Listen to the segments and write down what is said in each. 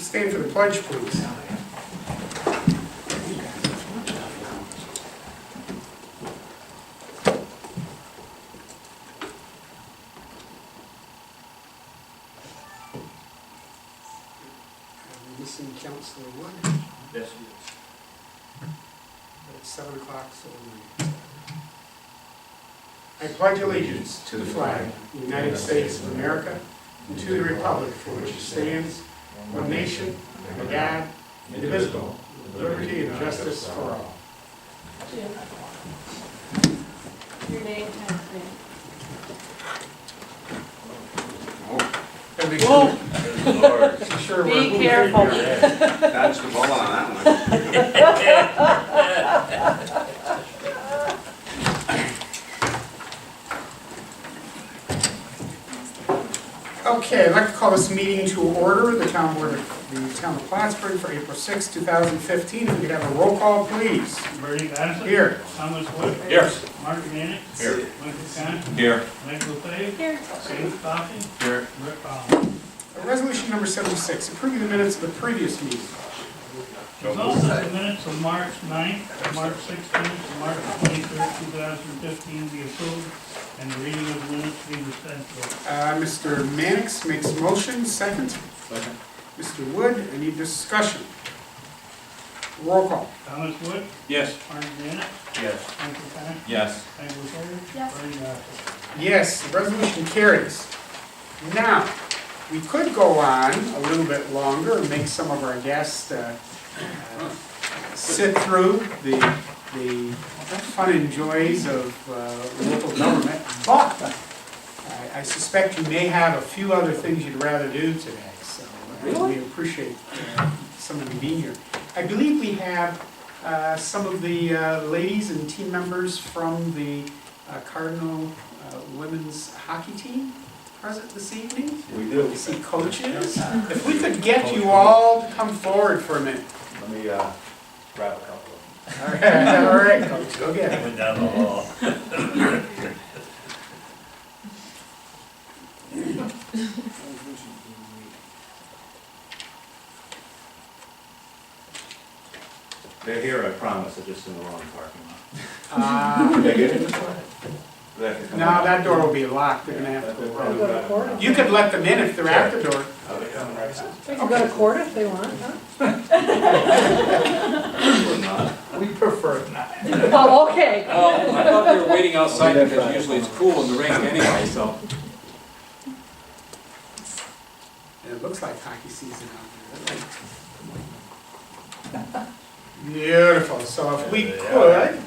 Stand for the pledge, please. Missing Councilor Wood. Yes, he is. It's 7 o'clock, so I pledge allegiance to the flag of the United States of America and to the republic for which it stands, one nation, under God, indivisible, with liberty and justice for all. Your name, last name. Lord. Sure, Be we're careful. Dodged the ball on that Okay, I'd like to call this meeting to order, the town board of the town of Plattsburgh for April 6, 2015. If we could have a roll call, please. Bernie Bassett. Here. Thomas Wood. Here. Mark Mannix. Here. Michael Con. Here. Michael Fay. Here. Dave Coffey. Here. Rick Collins. Resolution number 76, approving the minutes of the previous meeting. There's also the minutes of March 9th, March 16th, and March 23rd, 2015 be approved, and the reading of the minutes be dispensed with. Mr. Mannix makes a motion, second. Second. Mr. Wood, any discussion? Roll call. Thomas Wood. Yes. Mark Mannix. Yes. Michael Con. Yes. Michael Fay. Yes. Bernie Bassett. Yes, the resolution carries. Now, we could go on a little bit longer and make some of our guests sit through the fun and joys of local government, but I suspect you may have a few other things you'd rather do today, so we appreciate some of you being here. I believe we have some of the ladies and team members from the Cardinal women's hockey team present this evening. We do. We see coaches. If we could get you all to come forward for a minute. Let me grab a couple of All right, coach, go get it. Went down the hall. They're here, I promise, they're just in the wrong parking lot. them. They get it? They can come No, out. that door will be locked. They're gonna have to Probably go. go to court. You could let them in if they're at the door. Oh, they come right now. They can go to court if they want, huh? We're not. We prefer not. Oh, okay. Well, I thought they were waiting outside because usually it's cool in the rink anyway, so. It looks like hockey season out there. Beautiful. So if we could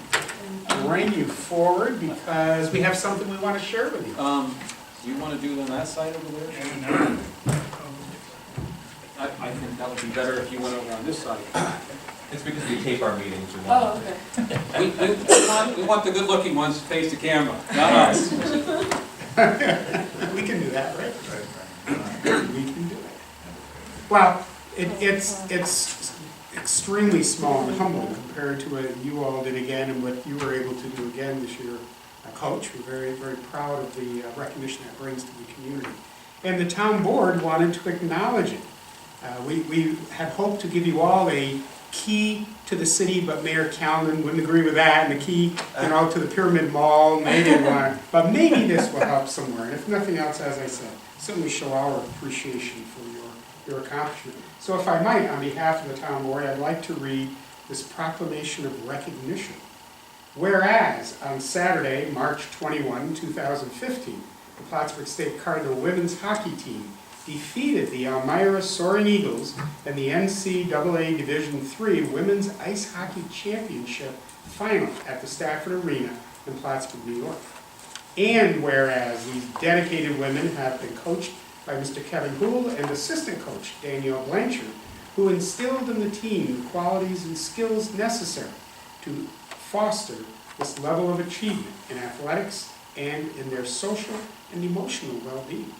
bring you forward because we have something we want to share with you. Do you want to do it on that side over there? And, I think that would be better if you went over on this side. It's because we tape our meetings. Oh, okay. We want the good-looking ones to face the camera, not us. We can do that, right? We can do it. Well, it's extremely small and humble compared to what you all did again and what you were able to do again this year. Coach, we're very, very proud of the recognition that brings to the community. And the town board wanted to acknowledge it. We had hoped to give you all a key to the city, but Mayor Callen wouldn't agree with that, and the key, to the Pyramid Mall, and they didn't want it. But maybe this will help somewhere, and if nothing else, as I said, certainly show our appreciation for your accomplishment. So if I might, on behalf of the town board, I'd like to read this proclamation of recognition. Whereas, on Saturday, March 21, 2015, the Plattsburgh State Cardinal women's hockey team defeated the Elmira Soaring Eagles in the NCAA Division III Women's Ice Hockey Championship Final at the Stafford Arena in Plattsburgh, New York. And whereas these dedicated women have been coached by Mr. Kevin Houle and assistant coach Danielle Blanchard, who instilled in the team the qualities and skills necessary to foster this level of achievement in athletics and in their social and emotional well-being.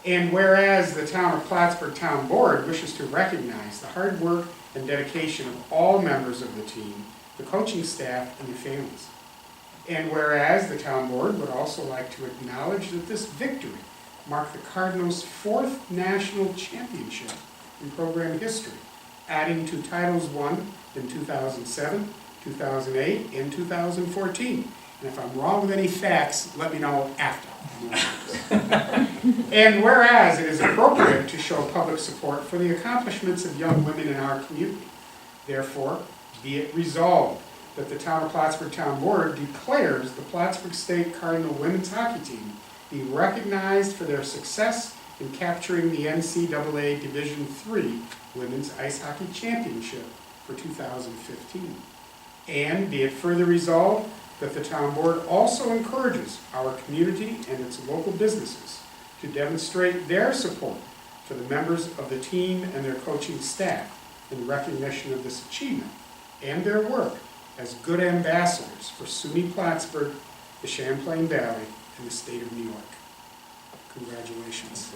And whereas the town of Plattsburgh Town Board wishes to recognize the hard work and dedication of all members of the team, the coaching staff, and the families. And whereas the town board would also like to acknowledge that this victory marked the Cardinals' 4th national championship in program history, adding to Titles I in 2007, 2008, and 2014. And if I'm wrong with any facts, let me know after. And whereas it is appropriate to show public support for the accomplishments of young women in our community, therefore, be it resolved that the Town of Plattsburgh Town Board declares the Plattsburgh State Cardinal Women's Hockey Team be recognized for their success in capturing the NCAA Division III Women's Ice Hockey Championship for 2015. And be it further resolved that the Town Board also encourages our community and its local businesses to demonstrate their support for the members of the team and their coaching staff in recognition of this achievement and their work as good ambassadors for SUNY Plattsburgh, the Champlain Valley, and the state of New York. Congratulations.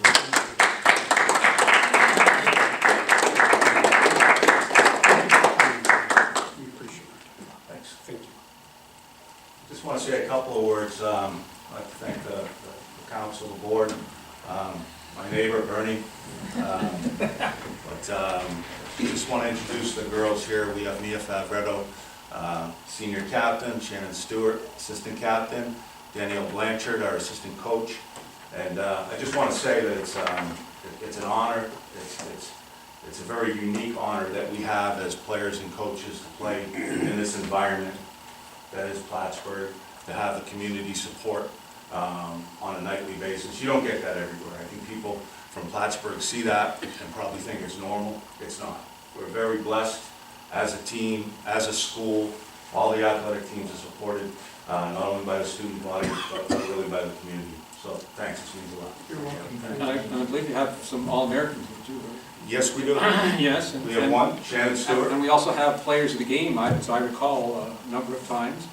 We appreciate it. Thanks. Thank you. Just want to say a couple of words. I'd like to thank the council, the board, my neighbor Bernie. Just want to introduce the girls here. We have Mia Favretto, senior captain, Shannon Stewart, assistant captain, Danielle Blanchard, our assistant coach. And I just want to say that it's an honor. It's a very unique honor that we have as players and coaches to play in this environment that is Plattsburgh, to have the community support on a nightly basis. You don't get that everywhere. I think people from Plattsburgh see that and probably think it's normal. It's not. We're very blessed as a team, as a school. All the athletic teams are supported, not only by the student body, but really by the community. So thanks, it means a lot. You're welcome. And I believe you have some All-Americans too, right? Yes, we do. Yes. We have one, Shannon Stewart. And we also have players of the game, as I recall, a number of times.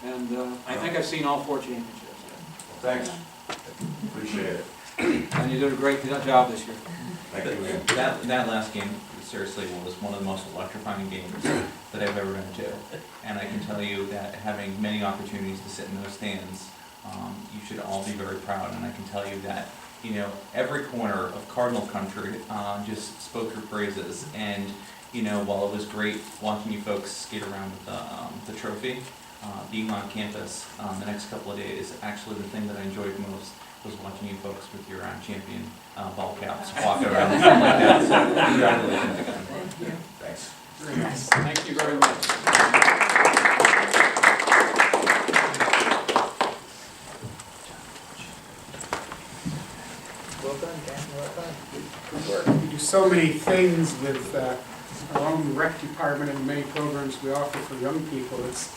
And I think I've seen all 4 championships. Well, thanks. Appreciate it. And you did a great job this year. Thank you. That last game, seriously, was one of the most electrifying games that I've ever been to. And I can tell you that having many opportunities to sit in those stands, you should all be very proud. And I can tell you that, you know, every corner of Cardinal country just spoke your praises. And, you know, while it was great watching you folks skate around with the trophy, being on campus the next couple of days, actually the thing that I enjoyed most was watching you folks with your champion ball caps walking around and stuff like that. So congratulations again. Thank you. Thanks. Very nice. Thank you very much. Well done, Dan, well done. Good work. We do so many things with our own rec department and many programs we offer for young people. It's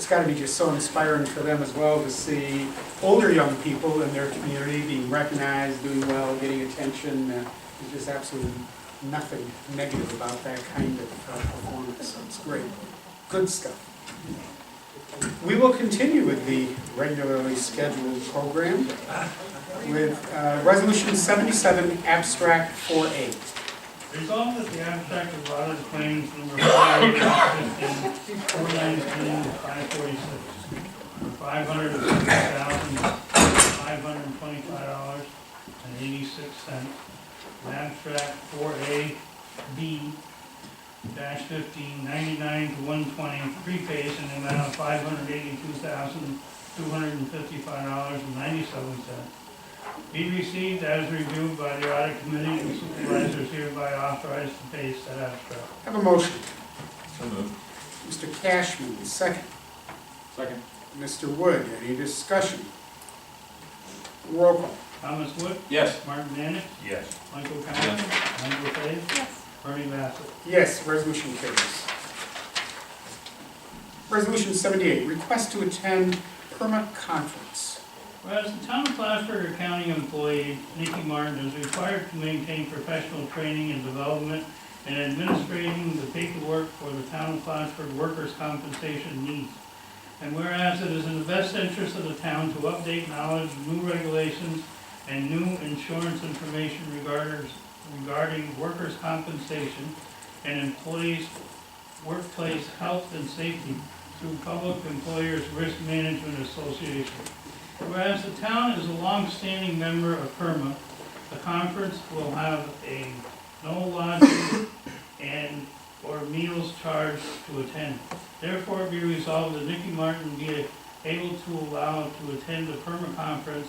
got to be just so inspiring for them as well to see older young people in their community being recognized, doing well, getting attention. There's just absolutely nothing negative about that kind of performance. So it's great. Good stuff. We will continue with the regularly scheduled program with Resolution 77, Abstract 4A. Resolved that the abstract of audit claims number 415, 419, 546, for $550,525.86. And abstract 4A B -15, 99 to 120, prepays in the amount of $582,255.97. Be received as reviewed by the audit committee and supervisors hereby authorized to pay said abstract. Have a motion. So moved. Mr. Cashman, second. Second. Mr. Wood, any discussion? Roll call. Thomas Wood, Yes. Martin Mannix, Yes. Michael Conlon, Andrew Fay, Yes. Bernie Bassett. Yes, resolution carries. Resolution 78, request to attend PERMA conference. Whereas the town of Plattsburgh County employee, Nikki Martin, is required to maintain professional training and development and administrating the paperwork for the town of Plattsburgh workers' compensation needs. And whereas it is in the best interest of the town to update knowledge of new regulations and new insurance information regarding workers' compensation and employees' workplace health and safety through Public Employers Risk Management Association. Whereas the town is a long-standing member of PERMA the conference will have a no lodging and or meals charged to attend. Therefore, be resolved that Nikki Martin be able to allow to attend the perma conference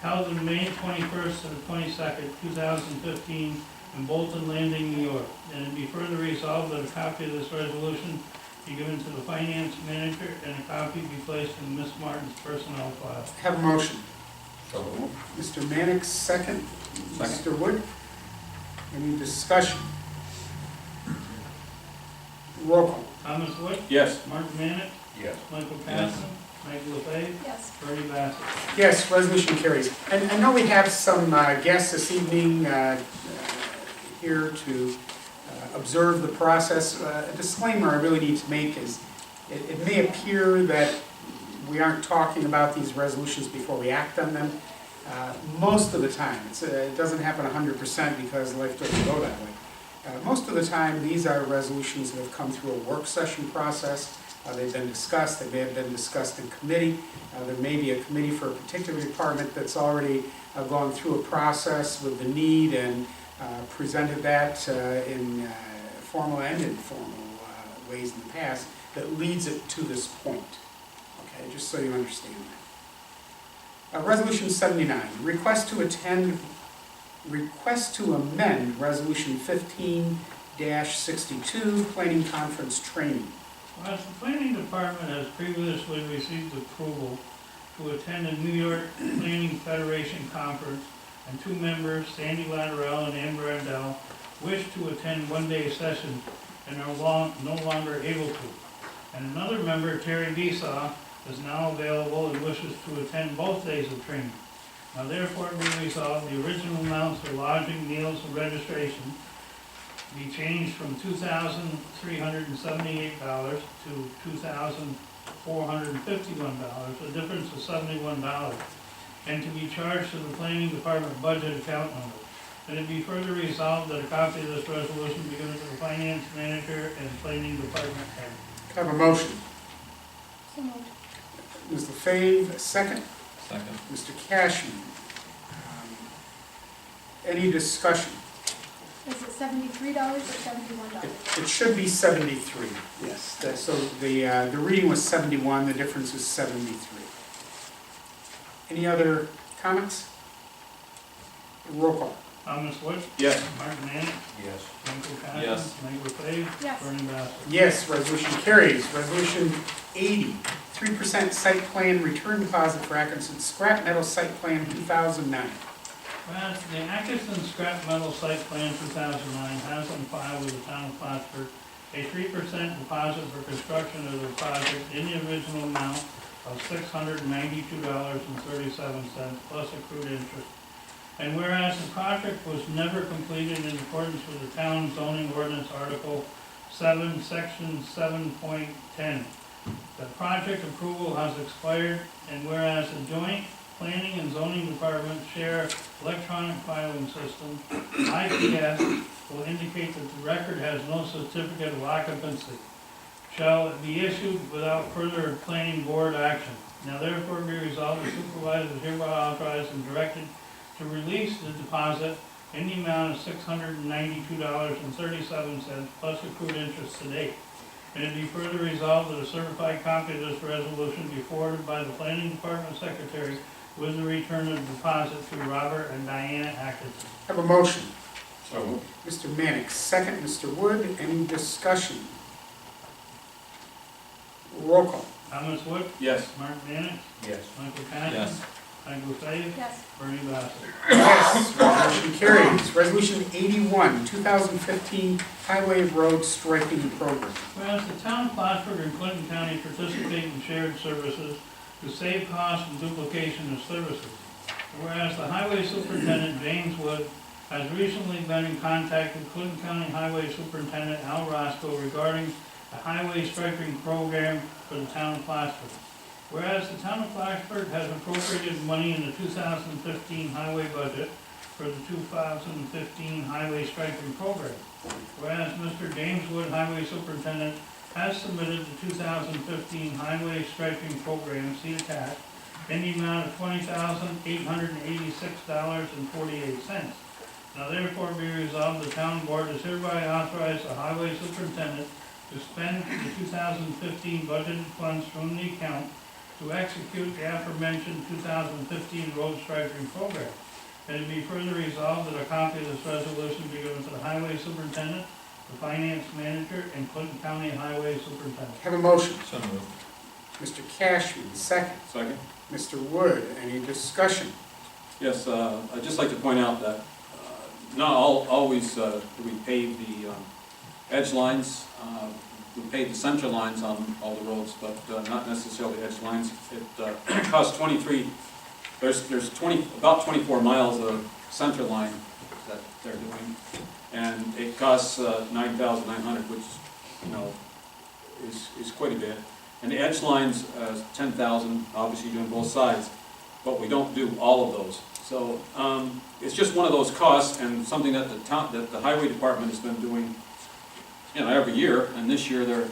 held on May 21st to the 22nd, 2015 in Bolton Landing, New York. And it be further resolved that a copy of this resolution be given to the finance manager and a copy be placed in Ms. Martin's personnel file. Have a motion. Mr. Mannix, second. Mr. Wood, any discussion? Roll call. Thomas Wood? Yes. Mark Mannix? Yes. Michael Yes. Capson? Mike LaFave? Yes. Bernie Bassett? Yes, resolution carries. And I know we have some guests this evening here to observe the process. A disclaimer I really need to make is, it may appear that we aren't talking about these resolutions before we act on them. Most of the time, it doesn't happen 100% because life doesn't go that way. Most of the time, these are resolutions that have come through a work session process. They've been discussed, they may have been discussed in committee. There may be a committee for a particular department that's already gone through a process with the need and presented that in formal and informal ways in the past that leads it to this point. Okay, just so you understand that. Resolution 79, request to amend Resolution 15-62, Planning Conference Training. Whereas the planning department has previously received approval to attend a New York Planning Federation conference, and two members, Sandy Latterell and Amber Rendell, wish to attend one-day sessions and are no longer able to. And another member, Terry Besaw, is now available and wishes to attend both days of training. Now therefore be resolved, the original amounts for lodging, meals, and registration be changed from $2,378 to $2,451, a difference of $71, and to be charged to the planning department budget account number. And it be further resolved that a copy of this resolution be given to the finance manager and planning department head. Have a motion. So moved. Ms. LaFave, second. Second. Mr. Cashman. Any discussion? Is it $73 or $71? It should be 73, yes. So the reading was 71, the difference is 73. Any other comments? Roll call. Thomas Wood? Yes. Mark Mannix? Yes. Michael Capson? Yes. Mike LaFave? Yes. Bernie Bassett? Yes, resolution carries. Resolution 80, 3% site plan return deposit for Atkinson Scrap Metal Site Plan 2009. Whereas the Atkinson Scrap Metal Site Plan 2009 has on file with the town of Plattsburgh a 3% deposit for construction of the project in the original amount of $692.37 plus accrued interest. And whereas the project was never completed in accordance with the town zoning ordinance Article 7, Section 7.10. The project approval has expired, and whereas the joint planning and zoning department share electronic filing system, IPS, will indicate that the record has no certificate of occupancy, shall it be issued without further planning board action. Now therefore be resolved, the supervisor is hereby authorized and directed to release the deposit in the amount of $692.37 plus accrued interest to date. And it be further resolved that a certified copy of this resolution be forwarded by the planning department secretary with the return of the deposit to Robert and Diana Atkinson. Have a motion. So. Mr. Mannix, second. Mr. Wood, any discussion? Roll call. Thomas Wood? Yes. Mark Mannix? Yes. Michael Capson? Yes. Mike LaFave? Yes. Bernie Bassett? Yes, resolution carries. Resolution 81, 2015 Highway Road Striping Program. Whereas the town of Plattsburgh and Clinton County participate in shared services to save costs and duplication of services. Whereas the highway superintendent, James Wood, has recently been in contact with Clinton County Highway Superintendent Al Roscoe regarding a highway striping program for the town of Plattsburgh. Whereas the town of Plattsburgh has appropriated money in the 2015 highway budget for the 2015 highway striping program. Whereas Mr. James Wood, Highway Superintendent, has submitted the 2015 highway striping program, see attached, in the amount of $20,886.48. Now therefore be resolved, the town board is hereby authorized the highway superintendent to spend the 2015 budgeted funds from the account to execute the aforementioned 2015 road striping program. And it be further resolved that a copy of this resolution be given to the highway superintendent, the finance manager, and Clinton County Highway Superintendent. Have a motion. So moved. Mr. Cashman, second. Second? Mr. Wood, any discussion? Yes, I'd just like to point out that not always do we pave the edge lines. We pave the center lines on all the roads, but not necessarily edge lines. It costs 23, there's about 24 miles of center line that they're doing. And it costs $9,900, which, you know, is quite a bit. And the edge lines, $10,000, obviously doing both sides, but we don't do all of those. So it's just one of those costs, and something that the highway department has been doing, you know, every year. And this year they're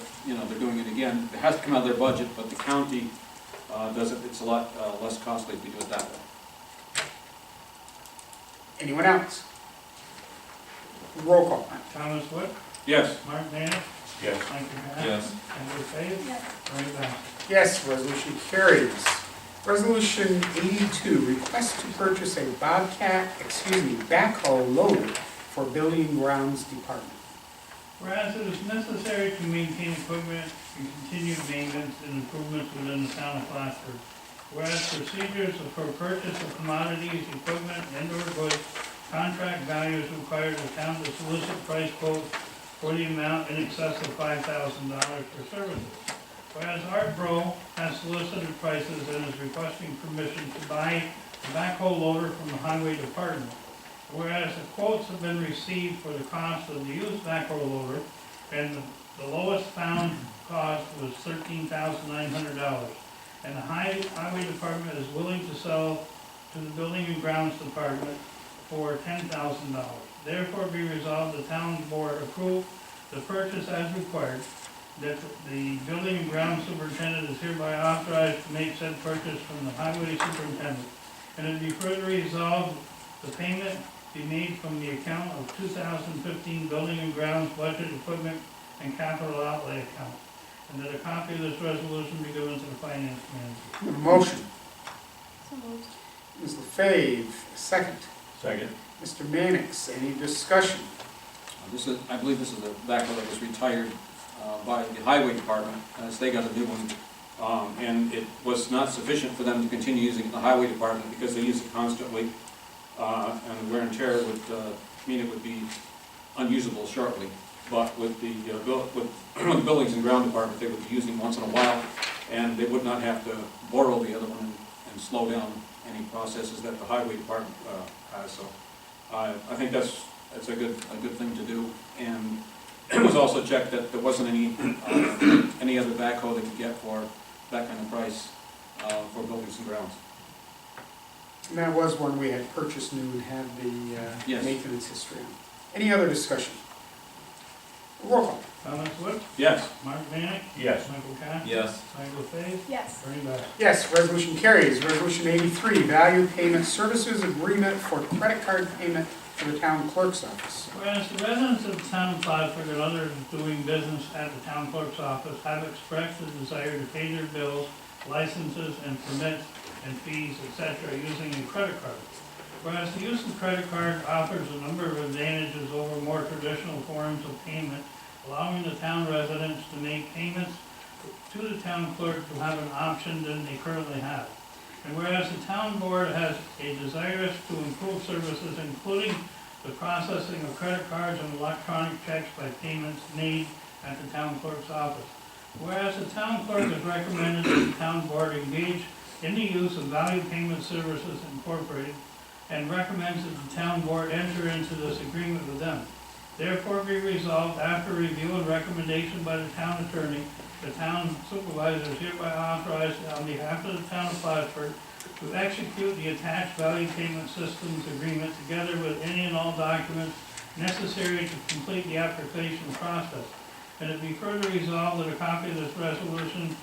doing it again. It has to come out of their budget, but the county does it. It's a lot less costly if we do it that way. Anyone else? Roll call. Thomas Wood, Yes. Mark Nance, Yes. Michael Cass. Yes. Andrew Page, Yes. Bernie Bass. Yes, resolution carries. Resolution 82, request to purchase a backhoe loader for Building and Grounds Department. Whereas it is necessary to maintain equipment and continue maintenance and improvements within the town of Plattsburgh. Whereas procedures for purchase of commodities, equipment, and/or goods, contract values require the town to solicit price quotes for the amount in excess of $5,000 for services. Whereas Art Bro has solicited prices and is requesting permission to buy a backhoe loader from the highway department. Whereas the quotes have been received for the cost of the used backhoe loader, and the lowest found cost was $13,900. And the highway department is willing to sell to the building and grounds department for $10,000. Therefore be resolved, the town board approve the purchase as required, that the building and grounds superintendent is hereby authorized to make said purchase from the highway superintendent. And it be further resolved, the payment be made from the account of 2015 building and grounds budget equipment and capital outlay account. And that a copy of this resolution be given to the finance manager. A motion. So moved. Ms. LaFave, second. Second. Mr. Mannix, any discussion? I believe this is the backhoe that was retired by the highway department, as they got a new one. And it was not sufficient for them to continue using it in the highway department because they use it constantly. And the wear and tear would mean it would be unusable shortly. But with the buildings and ground department, they would be using it once in a while, and they would not have to borrow the other one and slow down any processes that the highway department has. So I think that's a good thing to do. And it was also checked that there wasn't any other backhoe they could get for that kind of price for buildings and grounds. And that was one we had purchased new and had the Yes. maintenance history on. Any other discussion? Roll call. Thomas Wood, Yes. Mark Vanek, Yes. Michael Cass. Yes. Michael Fay, Yes. Bernie Bass. Yes, resolution carries. Resolution 83, value payment services agreement for credit card payment for the town clerk's office. Whereas the residents of the town of Plattsburgh and others doing business at the town clerk's office have expressed a desire to pay their bills, licenses, and permits and fees, etc., using a credit card. Whereas the use of credit card offers a number of advantages over more traditional forms of payment, allowing the town residents to make payments to the town clerk to have an option than they currently have. And whereas the town board has a desire to improve services, including the processing of credit cards and electronic checks by payments made at the town clerk's office. Whereas the town clerk has recommended that the town board engage in the use of Value Payment Services Incorporated and recommends that the town board enter into this agreement with them. Therefore be resolved, after review and recommendation by the town attorney, the town supervisor is hereby authorized on behalf of the town of Plattsburgh to execute the attached Value Payment Systems Agreement together with any and all documents necessary to complete the application process. And it be further resolved that a copy of this resolution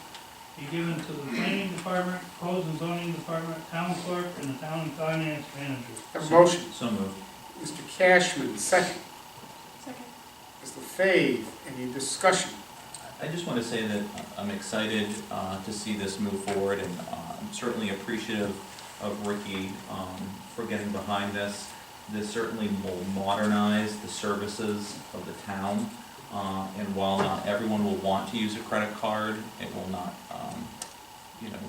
be given to the planning department, codes and zoning department, town clerk, and the town finance manager. Have a motion. So moved. Mr. Cashman, second. Second. Mr. Fave, any discussion? I just want to say that I'm excited to see this move forward, and I'm certainly appreciative of Ricky for getting behind this. This certainly will modernize the services of the town, and while not everyone will want to use a credit card, it will not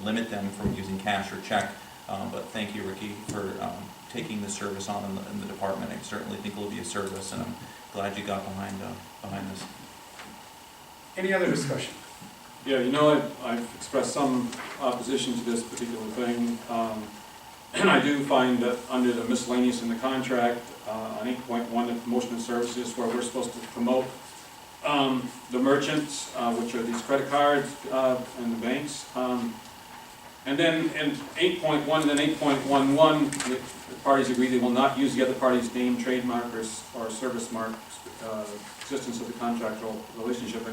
limit them from using cash or check. But thank you, Ricky, for taking the service on in the department. I certainly think it will be a service, and I'm glad you got behind this. Any other discussion? Yeah, I've expressed some opposition to this particular thing. And I do find that under the miscellaneous in the contract, on 8.1, the promotion of services, where we're supposed to promote the merchants, which are these credit cards and the banks. And then in 8.1 and then 8.11, the parties agree they will not use the other party's name, trademark, or service mark existence of the contractual relationship.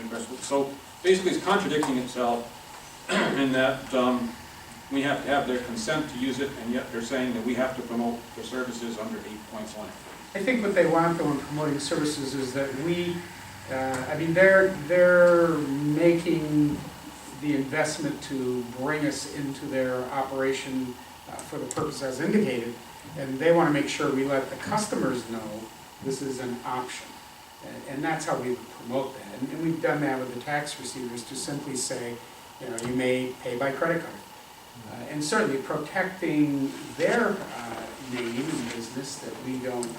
So basically it's contradicting itself in that we have to have their consent to use it, and yet they're saying that we have to promote their services under 8.1. I think what they want though in promoting services is that they're making the investment to bring us into their operation for the purpose as indicated, and they want to make sure we let the customers know this is an option. And that's how we would promote that. And we've done that with the tax receivers to simply say, you may pay by credit card. And certainly protecting their name and business, that we don't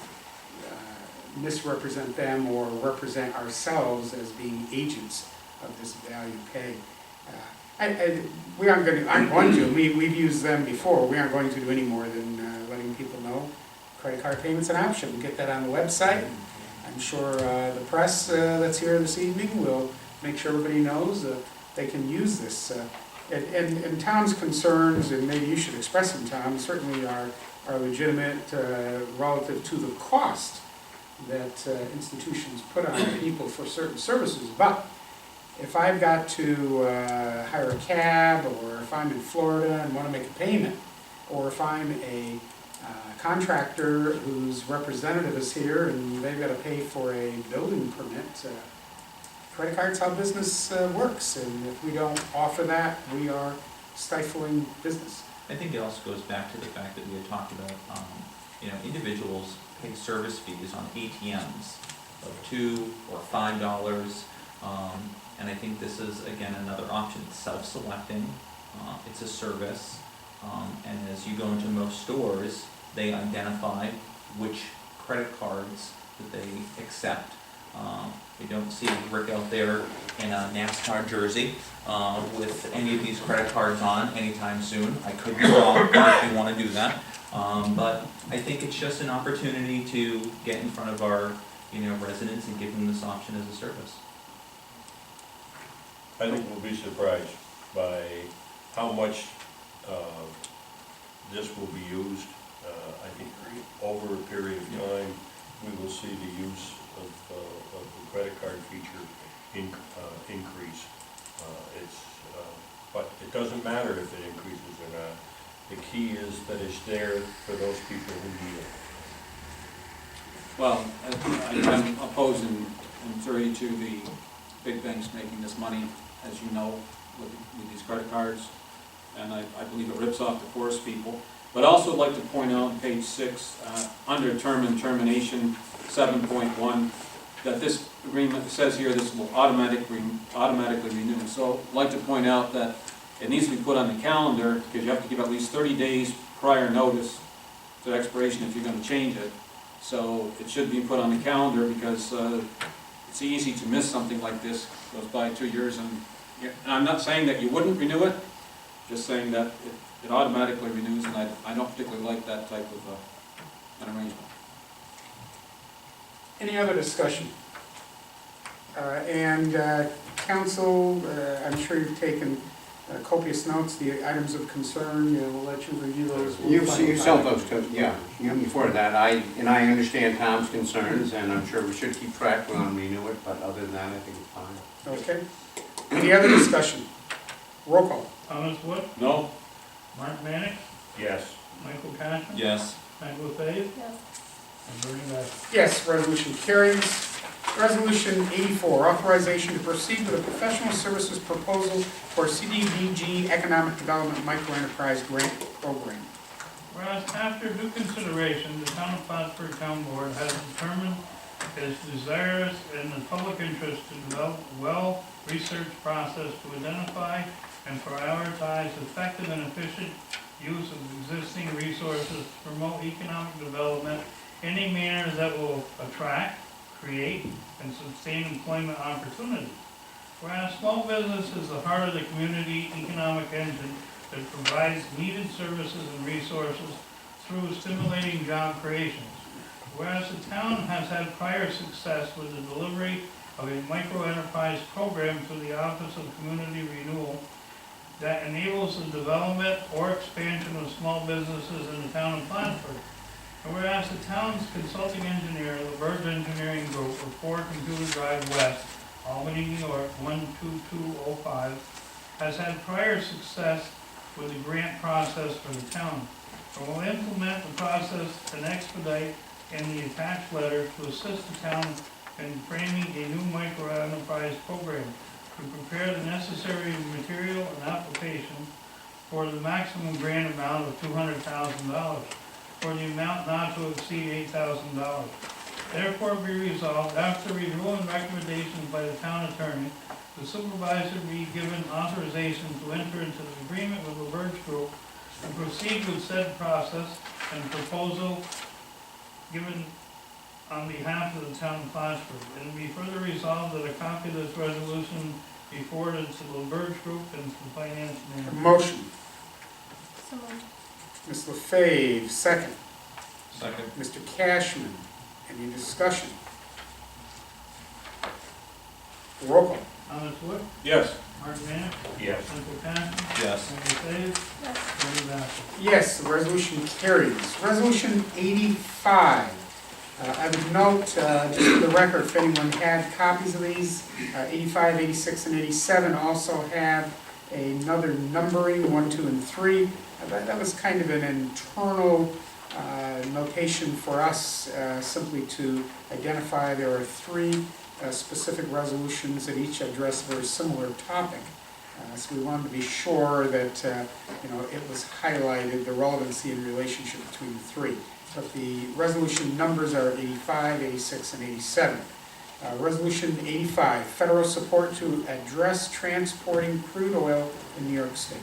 misrepresent them or represent ourselves as being agents of this value pay. We've used them before. We aren't going to do any more than letting people know credit card payment's an option. We get that on the website. I'm sure the press that's here this evening will make sure everybody knows they can use this. And Tom's concerns, and maybe you should express them, Tom, certainly are legitimate relative to the cost that institutions put on people for certain services. But if I've got to hire a cab, or if I'm in Florida and want to make a payment, or if I'm a contractor whose representative is here and they've got to pay for a building permit, credit card's how business works, and if we don't offer that, we are stifling business. I think it also goes back to the fact that we had talked about, individuals pay service fees on ATMs of $2 or $5, and I think this is, again, another option. It's self-selecting, it's a service, and as you go into most stores, they identify which credit cards that they accept. We don't see Rick out there in a NASCAR jersey with any of these credit cards on anytime soon. I could be wrong if they want to do that. But I think it's just an opportunity to get in front of our residents and give them this option as a service. I think we'll be surprised by how much this will be used. I think over a period of time, we will see the use of the credit card feature increase. But it doesn't matter if it increases or not. The key is that it's there for those people who need it. Well, I'm opposing in theory to the big banks making this money, as you know, with these credit cards, and I believe it rips off the poorest people. But also like to point out on page 6, under term and termination 7.1, that this agreement says here this will automatically renew. So I'd like to point out that it needs to be put on the calendar, because you have to give at least 30 days prior notice to expiration if you're going to change it. So it should be put on the calendar, because it's easy to miss something like this. Goes by 2 years, and I'm not saying that you wouldn't renew it, just saying that it automatically renews, and I don't particularly like that type of an arrangement. Any other discussion? Council, I'm sure you've taken copious notes, the items of concern, we'll let you review those. You've sent those to, yeah, before that, I understand Tom's concerns, and I'm sure we should keep track, we want to renew it, but other than that, I think it's fine. Okay. Any other discussion? Roll call. Thomas Wood, No? Mark Manick, Yes. Michael Cashman. Yes. Michael Fave, Yes. and Bernie Dorchenez. Yes, resolution carries. Resolution 84, authorization to proceed with a professional services proposal for CDBG Economic Development Microenterprise Grant Program. Whereas after due consideration, the town of Plattsburgh Town Board has determined it is desirous in the public interest to develop a well-researched process to identify and prioritize effective and efficient use of existing resources to promote economic development in a manner that will attract, create, and sustain employment opportunities. Whereas small business is the heart of the community economic engine that provides needed services and resources through stimulating job creations. Whereas the town has had prior success with the delivery of a microenterprise program through the Office of Community Renewal that enables the development or expansion of small businesses in the town of Plattsburgh. And whereas the town's consulting engineer, LaBerge Engineering Group of 4 Computer Drive West, Albany, New York, 12205, has had prior success with the grant process for the town. And will implement the process and expedite in the attached letter to assist the town in framing a new microenterprise program to prepare the necessary material and application for the maximum grant amount of $200,000 for the amount not to exceed $8,000. Therefore be resolved, after review and recommendations by the town attorney, the supervisor be given authorization to enter into the agreement with the LaBerge Group and proceed with said process and proposal given on behalf of the town of Plattsburgh. And be further resolved that a copy of this resolution be forwarded to the LaBerge Group and to the finance A manager. motion. So moved. Ms. LaFave, second. Second. Mr. Cashman, any discussion? Roll call. Thomas Wood, Yes. Mark Manick, Yes. Michael Cashman, Yes. Michael Fave, Yes. Bernie Dorchenez. Yes, the resolution carries. Resolution 85. I would note, just for the record, if anyone had copies of these, 85, 86, and 87 also have another numbering, 1, 2, and 3. That was kind of an internal notation for us, simply to identify there are 3 specific resolutions that each address a very similar topic. So we wanted to be sure that it was highlighted, the relevancy and relationship between the 3. But the resolution numbers are 85, 86, and 87. Resolution 85, federal support to address transporting crude oil in New York State.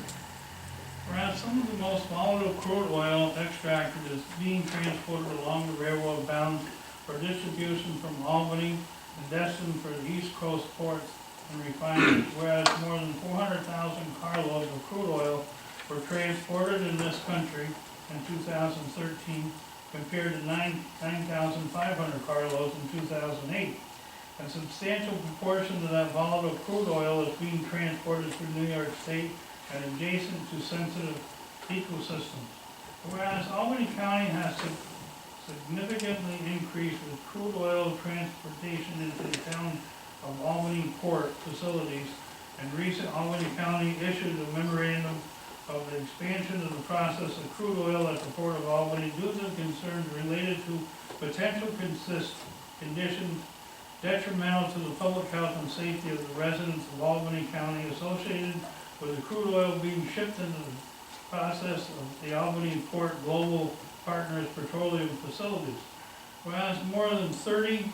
Whereas some of the most volatile crude oil extracted is being transported along the railroad bound for distribution from Albany and destined for the East Coast ports and refineries, whereas more than 400,000 carloads of crude oil were transported in this country in 2013 compared to 9,500 carloads in 2008. A substantial proportion of that volatile crude oil is being transported through New York State and adjacent to sensitive ecosystems. Whereas Albany County has significantly increased with crude oil transportation into the town of Albany port facilities, and recent Albany County issued a memorandum of the expansion of the process of crude oil at the port of Albany due to concerns related to potential conditions detrimental to the public health and safety of the residents of Albany County associated with the crude oil being shipped into the process of the Albany Port Global Partners Petroleum Facilities. Whereas more than 30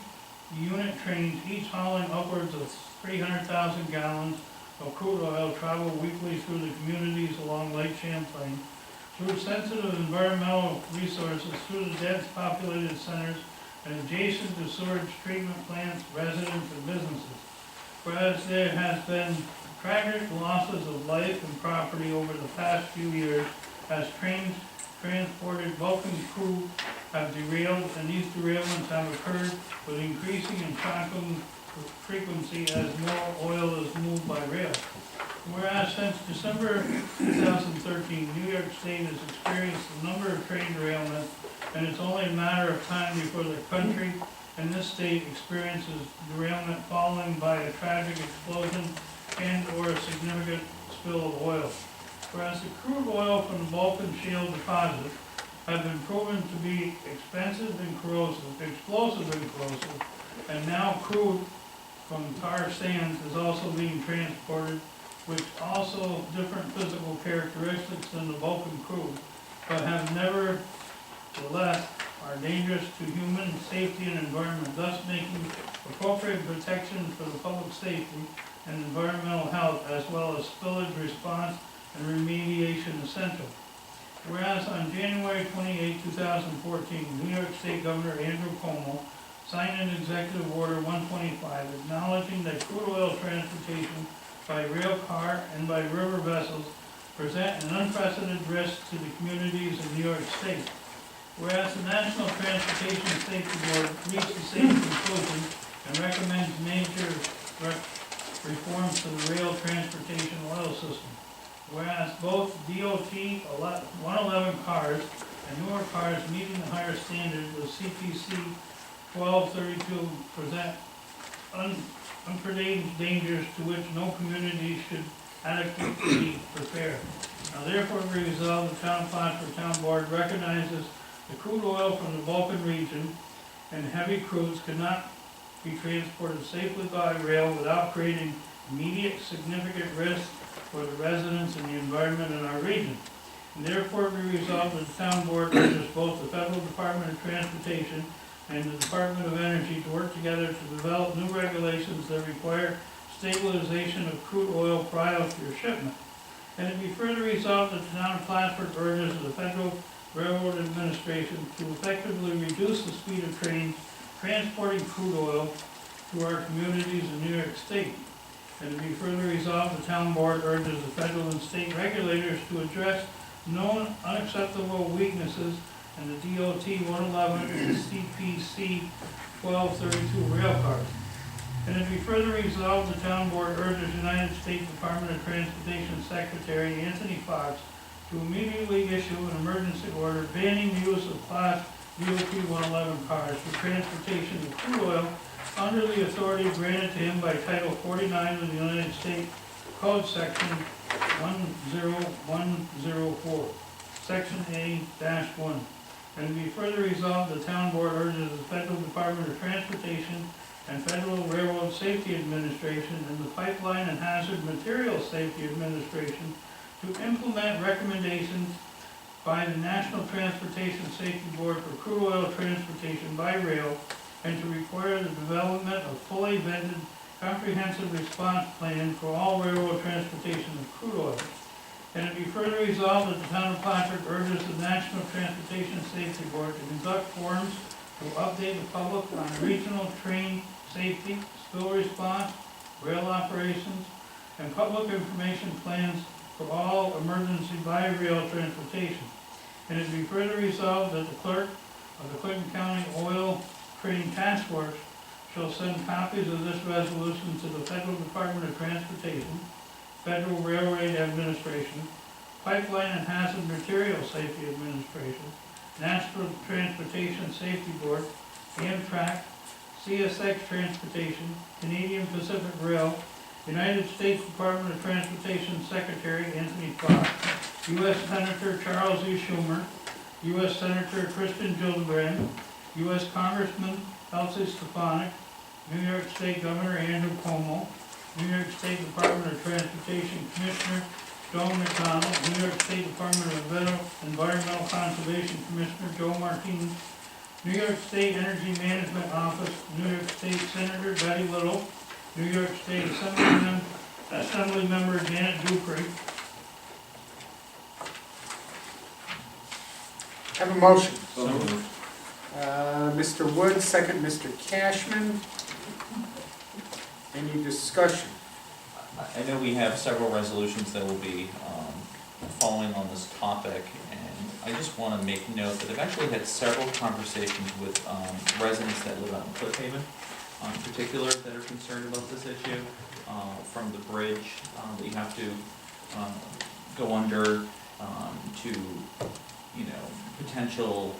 unit trains, each hauling upwards of 300,000 gallons of crude oil, travel weekly through the communities along Lake Champlain, through sensitive environmental resources, through the dense populated centers, and adjacent to sewage treatment plants, residents, and businesses. Whereas there has been tragic losses of life and property over the past few years as trains transported bulk and crude have derailed, and these derailments have occurred with increasing and shocking frequency as more oil is moved by rail. Whereas since December 2013, New York State has experienced a number of train derailments, and it's only a matter of time before the country and this state experiences derailment following by a tragic explosion and or significant spill of oil. Whereas the crude oil from the Balkan shale deposits have been proven to be expensive and explosive and corrosive, and now crude from tar sands is also being transported, which also different physical characteristics than the Balkan crude, but have nevertheless are dangerous to human safety and environment, thus making appropriate protection for the public safety and environmental health, as well as spillage response and remediation essential. Whereas on January 28, 2014, New York State Governor Andrew Cuomo signed an Executive Order 125 acknowledging that crude oil transportation by rail car and by river vessels present an unprecedented risk to the communities of New York State. Whereas the National Transportation Safety Board reached the same conclusion and recommends major reforms to the rail transportation oil system. Whereas both DOT 111 cars and newer cars meeting the higher standard of CPC 1232 present unprecedented dangers to which no community should adequately prepare. Now therefore be resolved, the Town of Plattsburgh Town Board recognizes the crude oil from the Balkan region and heavy crudes cannot be transported safely by rail without creating immediate significant risk for the residents and the environment in our region. And therefore be resolved that the Town Board urges both the Federal Department of Transportation and the Department of Energy to work together to develop new regulations that require stabilization of crude oil prior to your shipment. And it be further resolved that the Town of Plattsburgh urges the Federal Railroad Administration to effectively reduce the speed of trains transporting crude oil to our communities in New York State. And to be further resolved, the Town Board urges the federal and state regulators to address known unacceptable weaknesses in the DOT 111 and CPC 1232 rail cars. And to be further resolved, the Town Board urges United States Department of Transportation Secretary Anthony Fox to immediately issue an emergency order banning the use of Class DOT 111 cars for transportation of crude oil under the authority granted to him by Title 49 of the United States Code Section 10104, Section A-1. And to be further resolved, the Town Board urges the Federal Department of Transportation and Federal Railroad Safety Administration and the Pipeline and Hazard Materials Safety Administration to implement recommendations by the National Transportation Safety Board for crude oil transportation by rail and to require the development of fully vetted comprehensive response plan for all railroad transportation of crude oil. And it be further resolved that the Town of Plattsburgh urges the National Transportation Safety Board to conduct forums to update the public on regional train safety, spill response, rail operations, and public information plans for all emergency by rail transportation. And it be further resolved that the clerk of the Clinton County Oil Trading Task Force shall send copies of this resolution to the Federal Department of Transportation, Federal Railroad Administration, Pipeline and Hazard Materials Safety Administration, National Transportation Safety Board, Amtrak, CSX Transportation, Canadian Pacific Rail, United States Department of Transportation Secretary Anthony Fox, U.S. Senator Charles E. Schumer, U.S. Senator Christian Gillibrand, U.S. Congressman Elsie Stefanik, New York State Governor Andrew Cuomo, New York State Department of Transportation Commissioner Joe McDonald, New York State Department of Environmental Conservation Commissioner Joe Martinez, New York State Energy Management Office, New York State Senator Betty Little, New York State Assembly Member Janet Dupree. Have a motion. So moved. Mr. Wood, second Mr. Cashman. Any discussion? I know we have several resolutions that will be following on this topic, and I just want to make note that I've actually had several conversations with residents that live out in Cliff Haven, in particular, that are concerned about this issue, from the bridge that you have to go under to, you know, potential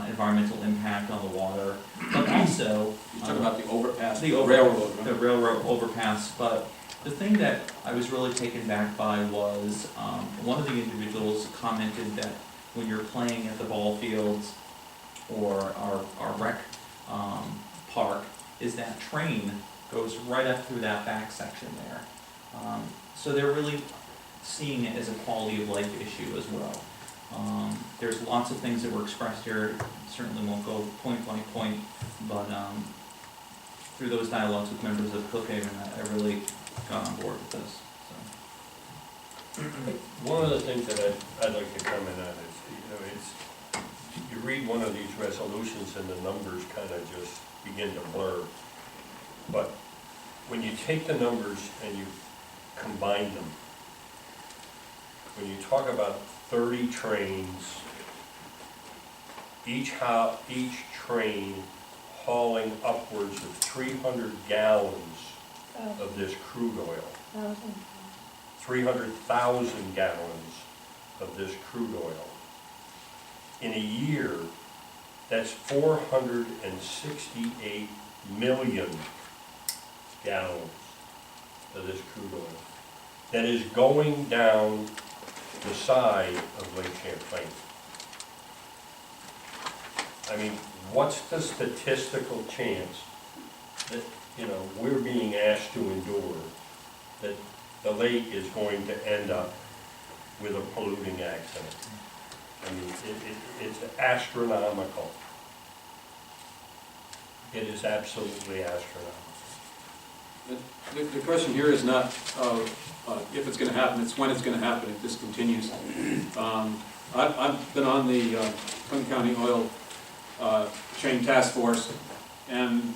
environmental impact on the water, but also You talk about the overpass, the railroad, right? the railroad overpass, but The thing that I was really taken back by was, one of the individuals commented that when you're playing at the ball fields or our rec, park, is that train goes right up through that back section there. So they're really seeing it as a quality of life issue as well. There's lots of things that were expressed here, certainly won't go point by point, but through those dialogues with members of Cookhaven, I really got on board with this. So. One of the things that I'd like to comment on is, you read one of these resolutions and the numbers kind of just begin to blur. But when you take the numbers and you combine them, when you talk about 30 trains, each train hauling upwards of 300 gallons of this crude oil, 300,000 gallons of this crude oil. In a year, that's 468 million gallons of this crude oil that is going down the side of Lake Champlain. I mean, what's the statistical chance that, we're being asked to endure that the lake is going to end up with a polluting accident? I mean, it's astronomical. It is absolutely astronomical. The question here is not if it's going to happen, it's when it's going to happen if this continues. I've been on the Clinton County Oil Chain Task Force, and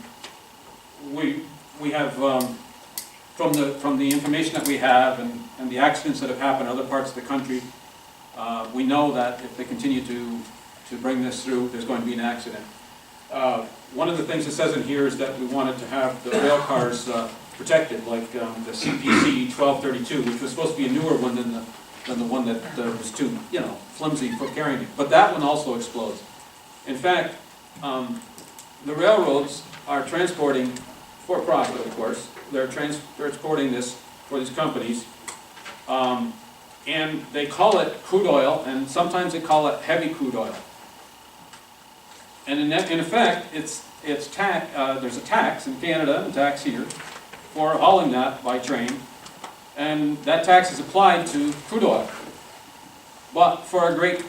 we have, from the information that we have and the accidents that have happened in other parts of the country, we know that if they continue to bring this through, there's going to be an accident. One of the things it says in here is that we wanted to have the rail cars protected, like the CPC 1232, which was supposed to be a newer one than the one that was too, flimsy for carrying it. But that one also explodes. In fact, the railroads are transporting, for profit of course, they're transporting this for these companies, and they call it crude oil, and sometimes they call it heavy crude oil. And in effect, there's a tax in Canada and a tax here for hauling that by train, and that tax is applied to crude oil. But for a great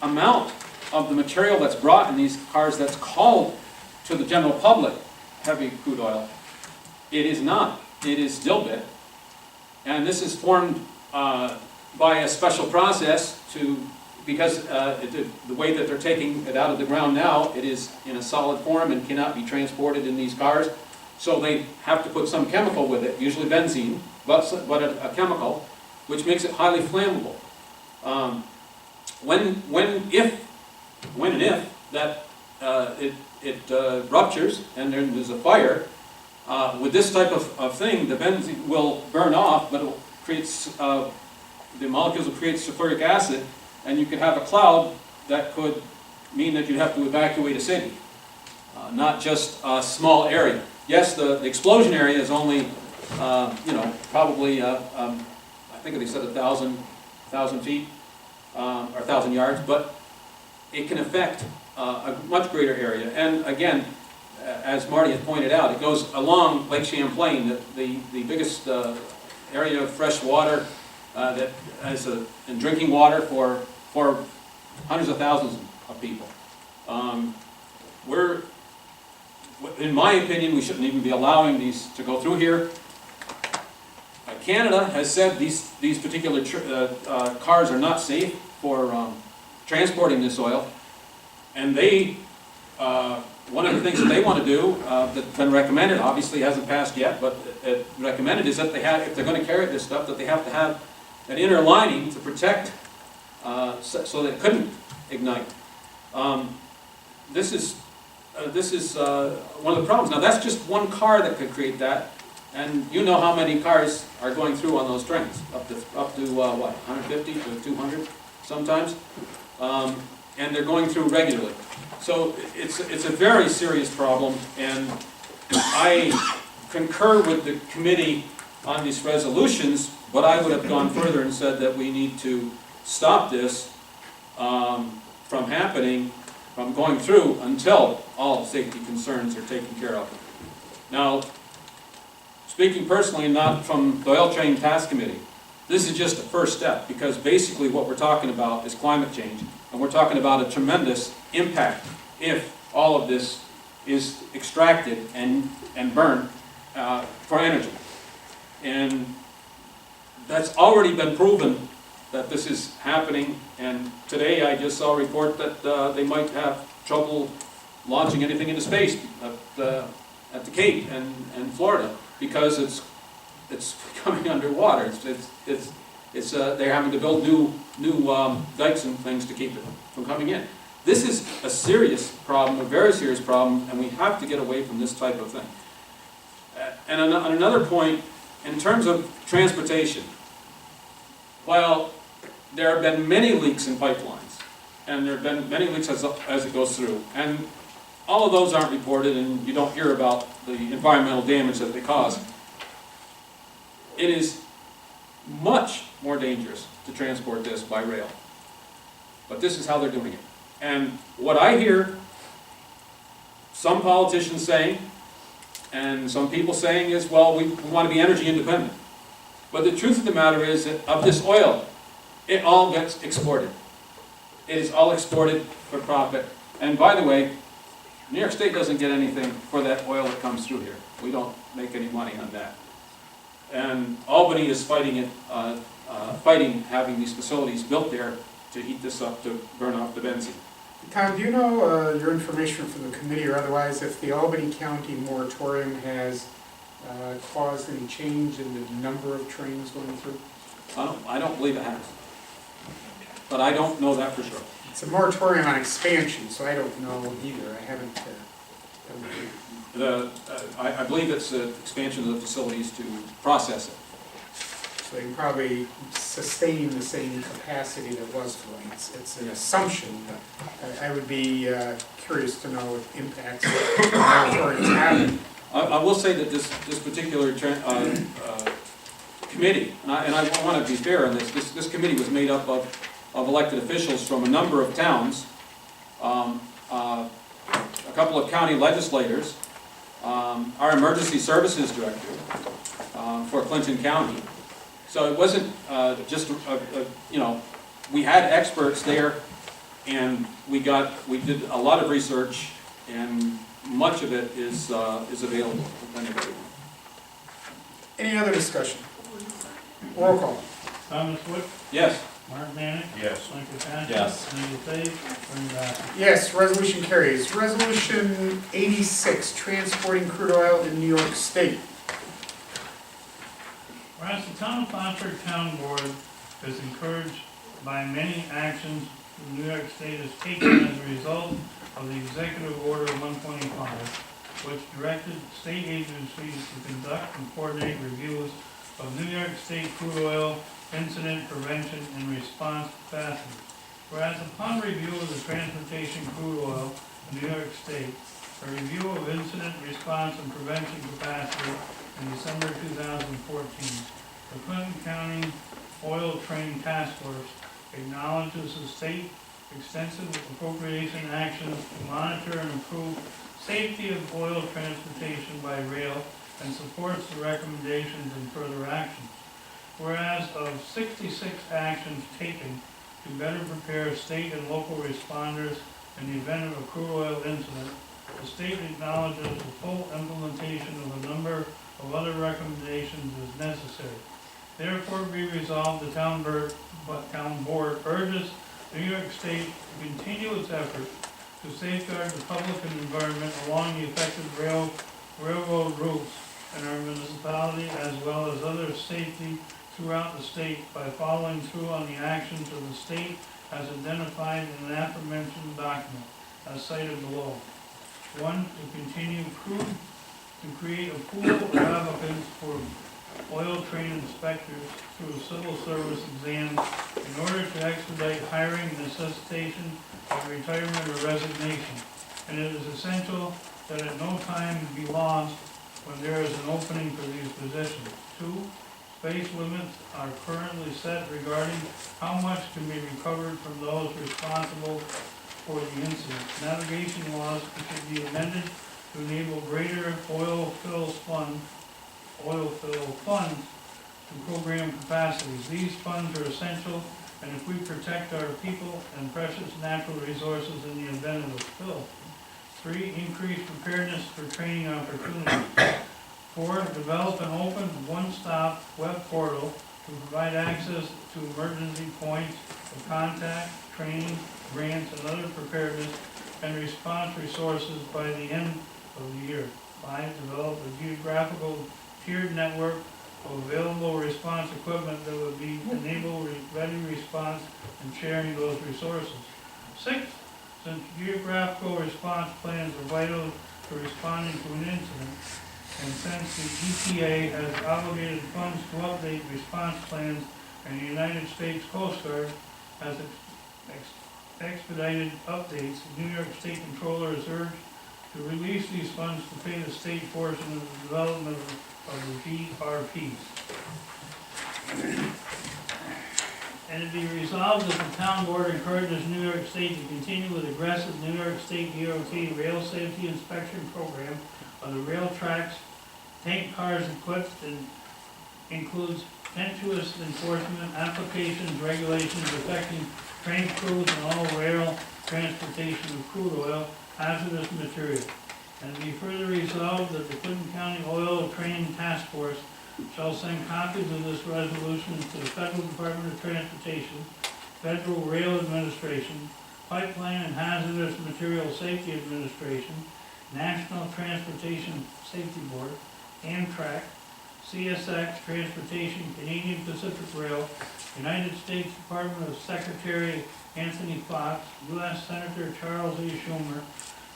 amount of the material that's brought in these cars that's called to the general public heavy crude oil, it is not. It is dilbit, and this is formed by a special process because the way that they're taking it out of the ground now, it is in a solid form and cannot be transported in these cars. So they have to put some chemical with it, usually benzene, but a chemical, which makes it highly flammable. When and if that it ruptures and there's a fire, with this type of thing, the benzene will burn off, but it will create, the molecules will create sulfuric acid, and you could have a cloud that could mean that you'd have to evacuate a city, not just a small area. Yes, the explosion area is only, probably, I think they said 1,000 feet, or 1,000 yards, but it can affect a much greater area. And again, as Marty had pointed out, it goes along Lake Champlain, the biggest area of fresh water that has in drinking water for hundreds of thousands of people. In my opinion, we shouldn't even be allowing these to go through here. Canada has said these particular cars are not safe for transporting this oil, and they one of the things that they want to do that's been recommended, obviously hasn't passed yet, but recommended is that if they're going to carry this stuff, that they have to have an inner lining to protect so that it couldn't ignite. This is one of the problems. Now that's just one car that could create that, and you know how many cars are going through on those trains, up to what, 150 to 200 sometimes, and they're going through regularly. So it's a very serious problem, and I concur with the committee on these resolutions, but I would have gone further and said that we need to stop this from happening, from going through until all safety concerns are taken care of. Now, speaking personally, not from the Oil Train Task Committee, this is just a first step, because basically what we're talking about is climate change, and we're talking about a tremendous impact if all of this is extracted and burned for energy. And that's already been proven that this is happening, and today I just saw a report that they might have trouble launching anything into space at the Cape and Florida, because it's coming underwater. They're having to build new dikes and things to keep it from coming in. This is a serious problem, a very serious problem, and we have to get away from this type of thing. And on another point, in terms of transportation, well, there have been many leaks in pipelines, and there have been many leaks as it goes through, and all of those aren't reported, and you don't hear about the environmental damage that they cause. It is much more dangerous to transport this by rail, but this is how they're doing it. And what I hear some politicians saying, and some people saying is, well, we want to be energy independent. But the truth of the matter is that of this oil, it all gets exported. It is all exported for profit. And by the way, New York State doesn't get anything for that oil that comes through here. We don't make any money on that. And Albany is fighting having these facilities built there to heat this up, to burn off the benzene. Tom, do you know your information from the committee or otherwise if the Albany County moratorium has caused any change in the number of trains going through? I don't believe it has. But I don't know that for sure. It's a moratorium on expansion, so I don't know either. I haven't. I believe it's an expansion of the facilities to process it. So they can probably sustain the same capacity that was flowing. It's an assumption, but I would be curious to know if impacts the moratorium happen. I will say that this particular committee, and I want to be fair on this committee was made up of elected officials from a number of towns, a couple of county legislators, our emergency services director for Clinton County. So it wasn't just we had experts there, and we did a lot of research, and much of it is available to anybody. Any other discussion? Roll call. Thomas Wood, Yes. Mark Manick, Yes. Michael Patrick. Yes. Lindsey Faith, Bernie Dorchenez. Yes, resolution carries. Resolution 86, transporting crude oil in New York State. Whereas the town of Plattsburgh Town Board is encouraged by many actions the New York State has taken as a result of the Executive Order 125, which directed state agencies to conduct and coordinate reviews of New York State crude oil incident prevention and response capacity. Whereas upon review of the transportation crude oil in New York State, a review of incident response and prevention capacity in December 2014, the Clinton County Oil Train Task Force acknowledges the state extensive appropriation actions to monitor and improve safety of oil transportation by rail and supports the recommendations and further actions. Whereas of 66 actions taken to better prepare state and local responders in the event of a crude oil incident, the state acknowledges the full implementation of a number of other recommendations is necessary. Therefore, be resolved, the town board urges New York State to continue its effort to safeguard the public and environment along the affected railroad routes in our municipality, as well as other safety throughout the state by following through on the actions of the state as identified in an aforementioned document, as cited below. 1, to create a pool of applicants for oil train inspectors through a civil service exam in order to expedite hiring, necessitation of retirement or resignation. And it is essential that at no time be lost when there is an opening for these positions. 2, space limits are currently set regarding how much can be recovered from those responsible for the incident. Navigation laws should be amended to enable greater oil fill funds to program capacities. These funds are essential, and if we protect our people and precious natural resources in the event of a spill. 3, increase preparedness for training opportunities. 4, develop an open, one-stop web portal to provide access to emergency points of contact, training, grants, and other preparedness and response resources by the end of the year. 5, develop a geographical tiered network of available response equipment that would be enable ready response and sharing those resources. 6, since geographical response plans are vital to responding to an incident, and since the EPA has obligated funds to update response plans and the United States Coast Guard has expedited updates, the New York State Controller is urged to release these funds to pay the state portion of the development of the GRPs. And it be resolved that the town board encourages New York State to continue with aggressive New York State DOT rail safety inspection program of the rail tracks, tank cars equipped, and includes continuous enforcement, applications, regulations affecting train crews and all rail transportation of crude oil, hazardous material. And be further resolved that the Clinton County Oil Training Task Force shall send copies of this resolution to the Federal Department of Transportation, Federal Rail Administration, Pipeline and Hazardous Material Safety Administration, National Transportation Safety Board, Amtrak, CSX Transportation, Canadian Pacific Rail, United States Department of Secretary Anthony Fox, U.S. Senator Charles E. Schumer,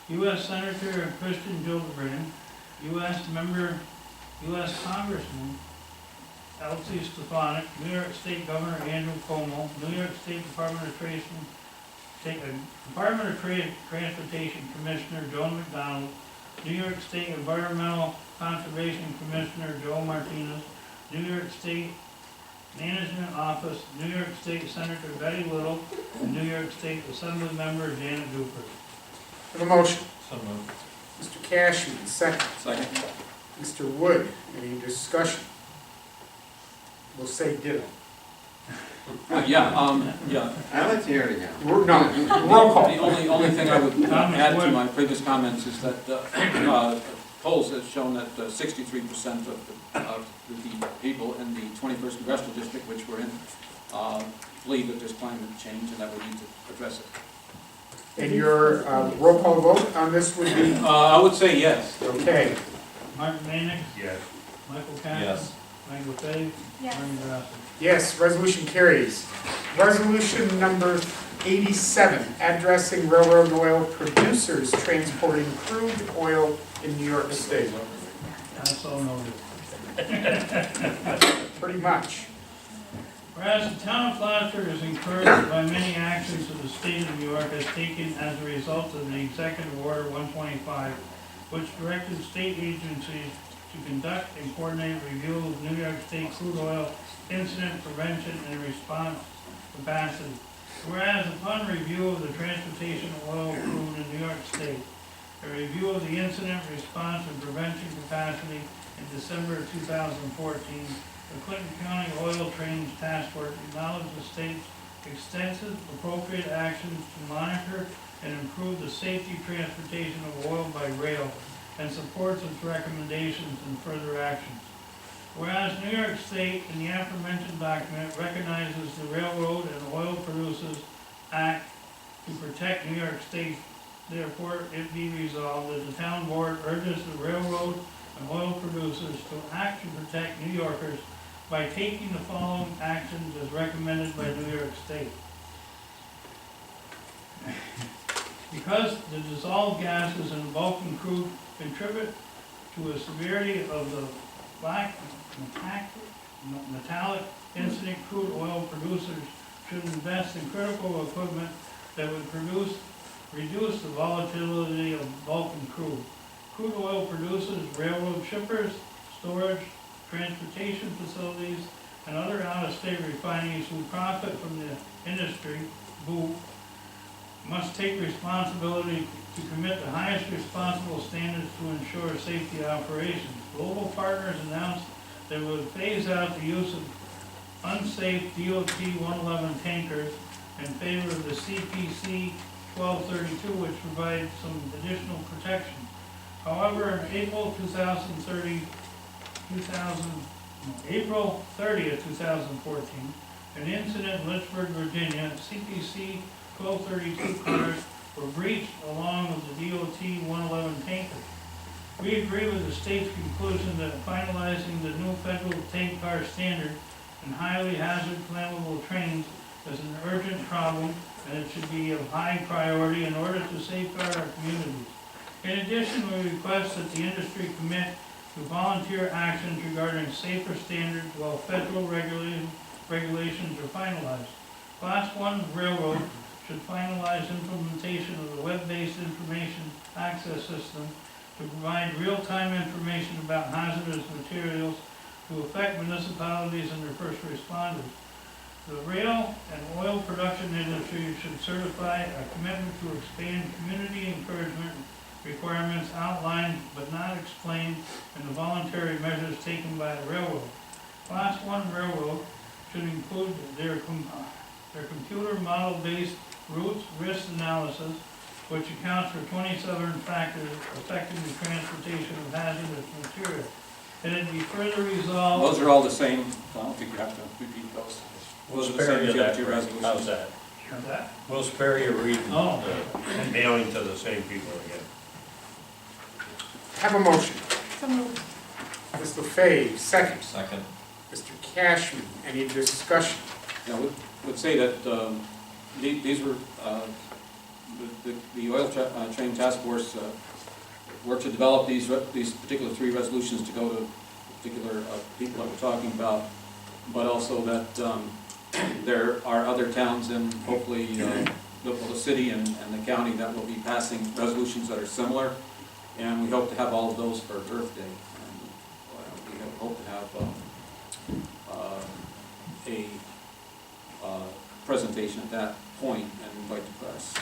U.S. Senator Christian Gillibrand, U.S. Congressman Elsie Stefanik, New York State Governor Andrew Cuomo, New York State Department of Transportation Commissioner Joan McDonald, New York State Environmental Conservation Commissioner Joe Martinez, New York State Management Office, New York State Senator Betty Little, and New York State Assembly Member Janet Duper. Have a motion. So moved. Mr. Cashman, second. Second. Mr. Wood, any discussion? We'll say ditto. Yeah. I'd like to hear it again. No, roll call. The only thing I would add to my previous comments is that polls have shown that 63% of the people in the 21st Congressional District, which we're in, believe that there's climate change and that we need to address it. And your roll call vote on this would be? I would say yes. Okay. Martin Mannix, Yes. Michael Cass. Yes. Michael Fay. Yes. Bernie Grassi. Yes, resolution carries. Resolution number 87, addressing railroad oil producers transporting crude oil in New York State. That's all noted. Pretty much. Whereas the town of Plattsburgh is encouraged by many actions that the state of New York has taken as a result of the Executive Order 125, which directed state agencies to conduct and coordinate review of New York State crude oil incident prevention and response capacity. Whereas upon review of the transportation of oil crude in New York State, a review of the incident response and prevention capacity in December of 2014, the Clinton County Oil Training Task Force acknowledged the state's extensive appropriate actions to monitor and improve the safety transportation of oil by rail and supports its recommendations and further actions. Whereas New York State, in the aforementioned document, recognizes the Railroad and Oil Producers Act to protect New York State, therefore it be resolved that the town board urges the railroad and oil producers to act to protect New Yorkers by taking the following actions as recommended by New York State. Because the dissolved gases and bulk and crude contribute to a severity of the black metallic incident, crude oil producers should invest in critical equipment that would reduce the volatility of bulk and crude. crude oil producers, railroad shippers, storage, transportation facilities, and other out-of-state refineries who profit from the industry, who must take responsibility to commit the highest responsible standards to ensure safety operations. Global partners announced they would phase out the use of unsafe DOT 111 tankers in favor of the CPC 1232, which provides some additional protection. However, April 30th, 2014, an incident in Lynchburg, Virginia, CPC 1232 cars were breached along with the DOT 111 tanker. We agree with the state's conclusion that finalizing the new federal tank car standard and highly hazard flammable trains is an urgent problem, and it should be of high priority in order to safeguard our communities. In addition, we request that the industry commit to volunteer actions regarding safer standards while federal regulations are finalized. Class 1 railroad should finalize implementation of the web-based information access system to provide real-time information about hazardous materials to affect municipalities and their first responders. The rail and oil production industry should certify a commitment to expand community encouragement requirements outlined but not explained in the voluntary measures taken by the railroad. Class 1 railroad should include their computer model-based routes risk analysis, which accounts for 27 factors affecting the transportation of hazardous material. And it be further resolved. Those are all the same, I don't think you have to repeat those. We'll Those are the spare same you as the other that. two resolutions. How's that? How's that? We'll spare you reading, Oh. and mailing to the same people again. Have a motion. So moved. Ms. LaFave, second. Second. Mr. Cashman, any discussion? Yeah, would say that these were, the oil train task force worked to develop these particular three resolutions to go to particular people that we're talking about, but also that there are other towns and hopefully the city and the county that will be passing resolutions that are similar, and we hope to have all of those for Earth Day. And we hope to have a presentation at that point and invite the press.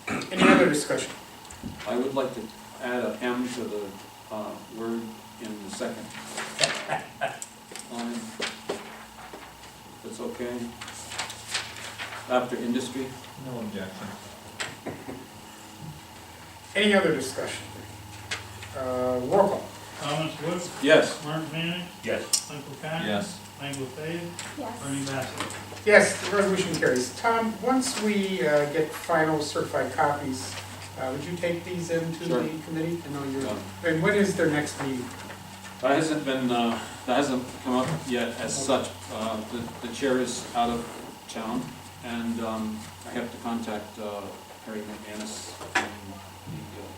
So Any other discussion? I would like to add an M to the word in the second line. If it's okay. After industry. No objection. Any other discussion? Roll call. Thomas Woods, Yes. Martin Manning, Yes. Michael Cassidy. Yes. Michael LaFave, Yes. Bernie Bassett. Yes, the resolution carries. Tom, once we get final certified copies, would you take these into Sure. the committee? I know you're, Yeah. and when is their next meeting? That hasn't come up yet as such. The chair is out of town, and I have to contact Harry McManus from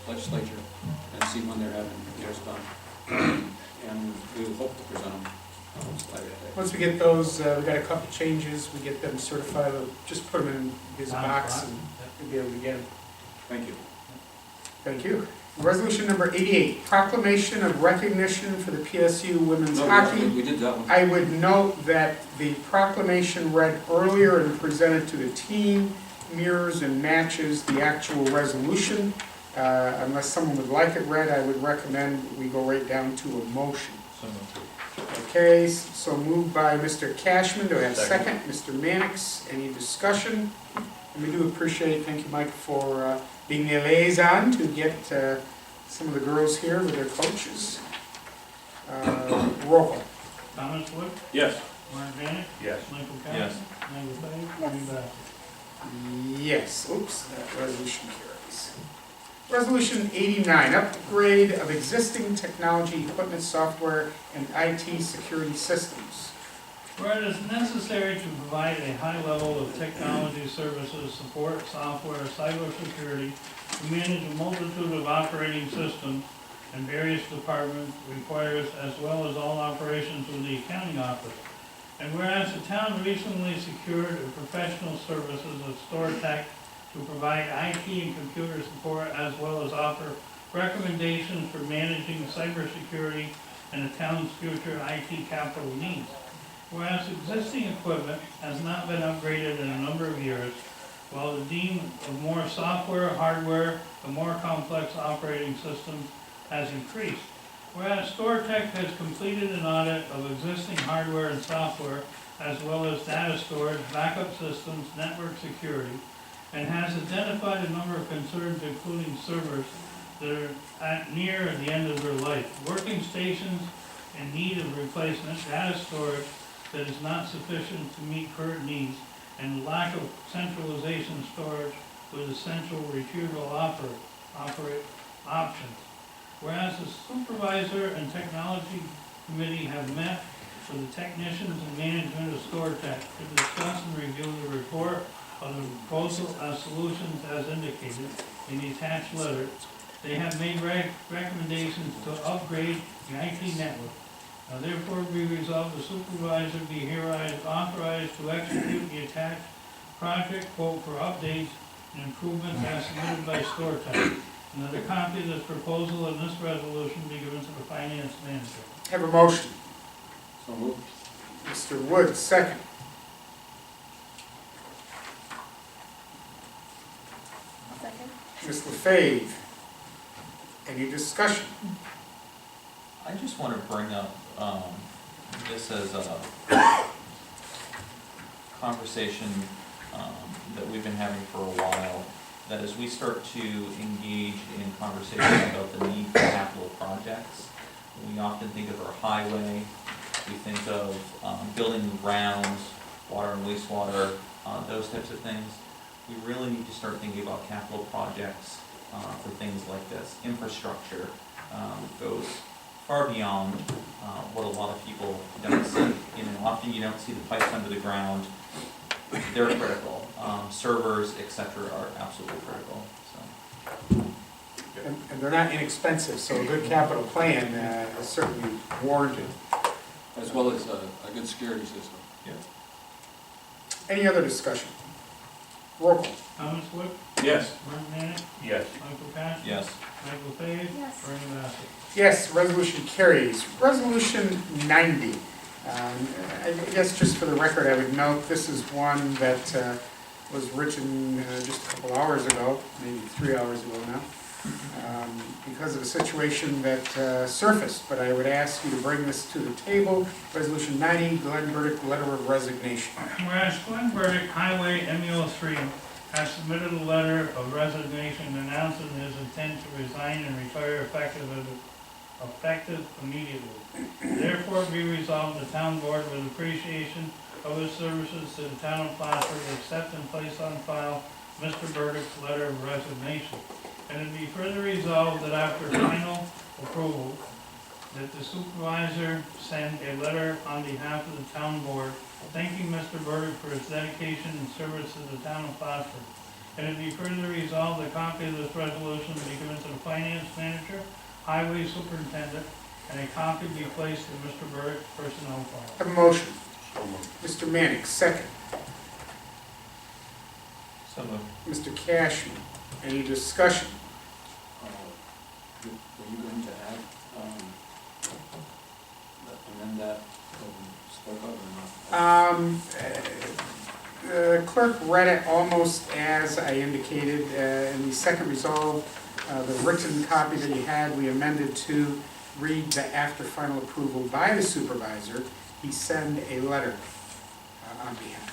the legislature and see when they're having theirs done. And we will hope to present them later today. Once we get those, we got a couple changes, we get them certified, we'll just put them in his box and we'll be able to get them. Thank you. Thank you. Resolution number 88, proclamation of recognition for the PSU women's hockey. We did that one. I would note that the proclamation read earlier and presented to the team mirrors and matches the actual resolution. Unless someone would like it read, I would recommend we go right down to a motion. So moved. Okay, so moved by Mr. Cashman, do I have a Second. second? Mr. Mannix, any discussion? And we do appreciate, thank you, Mike, for being the liaison to get some of the girls here with their coaches. Roll call. Thomas Wood, Yes. Martin Manning, Yes. Michael Yes. Cassidy, Michael LaFave, Yes. Bernie Bassett. Yes, oops, that resolution carries. Resolution 89, upgrade of existing technology, equipment, software, and IT security systems. Where it is necessary to provide a high level of technology services, support software, cybersecurity, to manage a multitude of operating systems in various departments requires, as well as all operations with the accounting office. And whereas the town recently secured professional services of StoreTech to provide IT and computer support as well as offer recommendations for managing cybersecurity and the town's future IT capital needs. Whereas existing equipment has not been upgraded in a number of years, while the need of more software, hardware, and more complex operating systems has increased. Whereas StoreTech has completed an audit of existing hardware and software, as well as data storage, backup systems, network security, and has identified a number of concerns, including servers that are near the end of their life, working stations in need of replacement, data storage that is not sufficient to meet current needs, and lack of centralization storage with essential retrieval operate options. Whereas the supervisor and technology committee have met with the technicians and management of StoreTech to discuss and review the report of the proposal of solutions as indicated in the attached letter, they have made recommendations to upgrade the IT network. Now therefore be resolved, the supervisor be hereby authorized to execute the attached project quote for updates and improvements as submitted by StoreTech. Another copy of this proposal and this resolution be given to the finance manager. Have a motion. So moved. Mr. Woods, second. Second. Ms. LaFave, any discussion? I just want to bring up, this as a conversation that we've been having for a while, that as we start to engage in conversation about the need for capital projects, we often think of our highway, we think of building and grounds, water and wastewater, those types of things. We really need to start thinking about capital projects for things like this. Infrastructure goes far beyond what a lot of people don't see. Often you don't see the pipes under the ground. They're critical. Servers, etc., are absolutely critical. So. And they're not inexpensive, so a good capital plan is certainly warranted. As well as a good security system. Yeah. Any other discussion? Roll call. Thomas Wood, Yes. Martin Manick, Yes. Michael Cash. Yes. Michael Fave. Yes. Bernie Bassett. Yes, resolution carries. Resolution 90. I guess just for the record, I would note this is one that was written just a couple hours ago, maybe 3 hours ago now, because of a situation that surfaced. But I would ask you to bring this to the table. Resolution 90, Glenn Burdick, letter of resignation. Whereas Glenn Burdick, Highway MU03, has submitted a letter of resignation announcing his intent to resign and retire effective immediately. Therefore be resolved, the town board, with appreciation of his services to the town of Plattsburgh, accept and place on file Mr. Burdick's letter of resignation. And it be further resolved that after final approval, that the supervisor send a letter on behalf of the town board thanking Mr. Burdick for his dedication and service to the town of Plattsburgh. And it be further resolved, a copy of this resolution be given to the finance manager, highway superintendent, and a copy be placed in Mr. Burdick's personnel file. Have a motion. So moved. Mr. Manick, second. So moved. Mr. Cashman, any discussion? Were you going to add, amend that, spoke up or not? The clerk read it almost as I indicated in the second resolve. The written copy that he had, we amended to read that after final approval by the supervisor, he send a letter on behalf.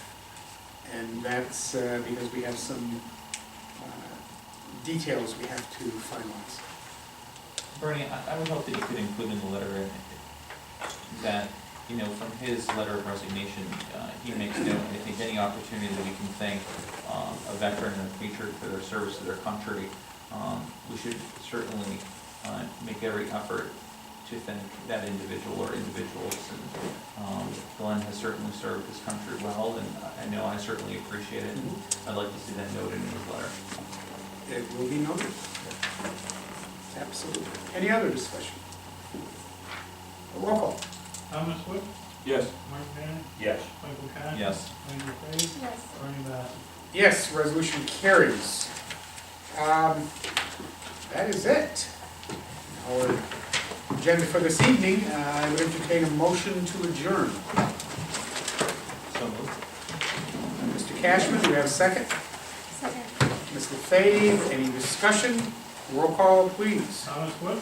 And that's because we have some details we have to finalize. Bernie, I would hope that you could include in the letter that, from his letter of resignation, he makes note, I think any opportunity that we can thank a veteran or a patriot for their service to their country, we should certainly make every effort to thank that individual or individuals. And Glenn has certainly served his country well, and I know I certainly appreciate it. And I'd like to see that noted in his letter. It will be noted. Absolutely. Any other discussion? Roll call. Thomas Wood, Yes. Martin Manick, Yes. Michael Cash. Yes. Michael Fave. Yes. Bernie Bassett. Yes, resolution carries. That is it. Our agenda for this evening, I would entertain a motion to adjourn. So moved. Mr. Cashman, do we have a second? Second. Mr. Fave, any discussion? Roll call, please. Thomas Wood,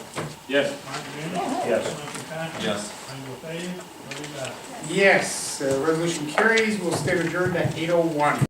Yes. Mark Green, Yes. Michael Cattrick, Yes. Michael Fahey, Larry Bud. Yes, resolution carries. We'll stay adjourned at 8:01.